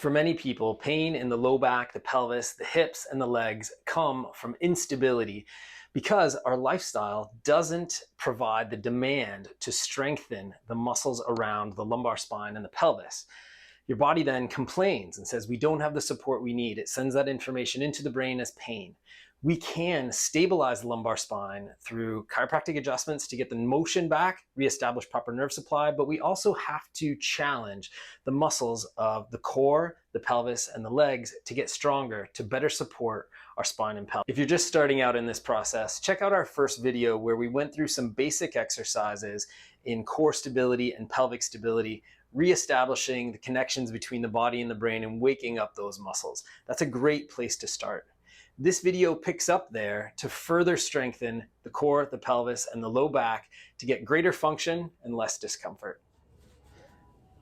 For many people, pain in the low back, the pelvis, the hips, and the legs come from instability because our lifestyle doesn't provide the demand to strengthen the muscles around the lumbar spine and the pelvis. Your body then complains and says, we don't have the support we need. It sends that information into the brain as pain. We can stabilize the lumbar spine through chiropractic adjustments to get the motion back, reestablish proper nerve supply, but we also have to challenge the muscles of the core, the pelvis, and the legs to get stronger, to better support our spine and pelvis. If you're just starting out in this process, check out our first video where we went through some basic exercises in core stability and pelvic stability, reestablishing the connections between the body and the brain and waking up those muscles. That's a great place to start. This video picks up there to further strengthen the core, the pelvis, and the low back to get greater function and less discomfort.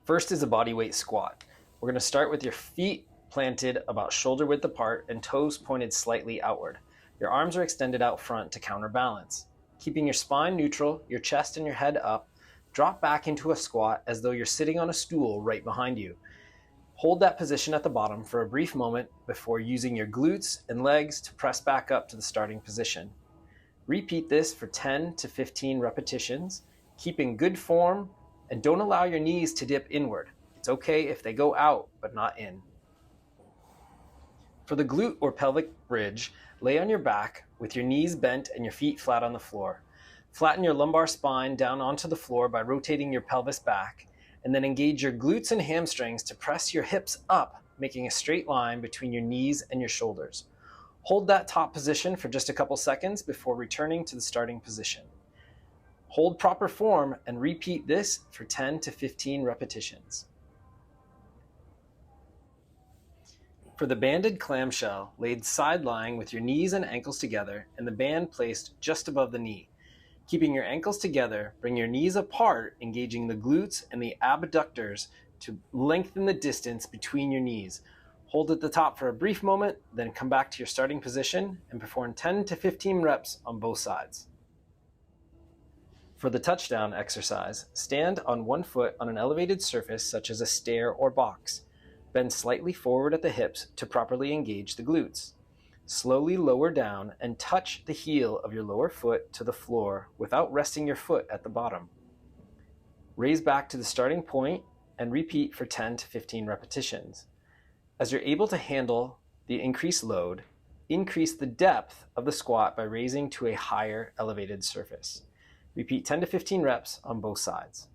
First is a body weight squat. We're going to start with your feet planted about shoulder width apart and toes pointed slightly outward. Your arms are extended out front to counterbalance. Keeping your spine neutral, your chest and your head up, drop back into a squat as though you're sitting on a stool right behind you. Hold that position at the bottom for a brief moment before using your glutes and legs to press back up to the starting position. Repeat this for 10 to 15 repetitions, keeping good form, and don't allow your knees to dip inward. It's okay if they go out, but not in. For the glute or pelvic bridge, lay on your back with your knees bent and your feet flat on the floor. Flatten your lumbar spine down onto the floor by rotating your pelvis back, and then engage your glutes and hamstrings to press your hips up, making a straight line between your knees and your shoulders. Hold that top position for just a couple seconds before returning to the starting position. Hold proper form and repeat this for 10 to 15 repetitions. For the banded clamshell, laid side-lying with your knees and ankles together and the band placed just above the knee. Keeping your ankles together, bring your knees apart, engaging the glutes and the abductors to lengthen the distance between your knees. Hold at the top for a brief moment, then come back to your starting position and perform 10 to 15 reps on both sides. For the touchdown exercise, stand on one foot on an elevated surface such as a stair or box. Bend slightly forward at the hips to properly engage the glutes. Slowly lower down and touch the heel of your lower foot to the floor without resting your foot at the bottom. Raise back to the starting point and repeat for 10 to 15 repetitions. As you're able to handle the increased load, increase the depth of the squat by raising to a higher elevated surface. Repeat 10 to 15 reps on both sides.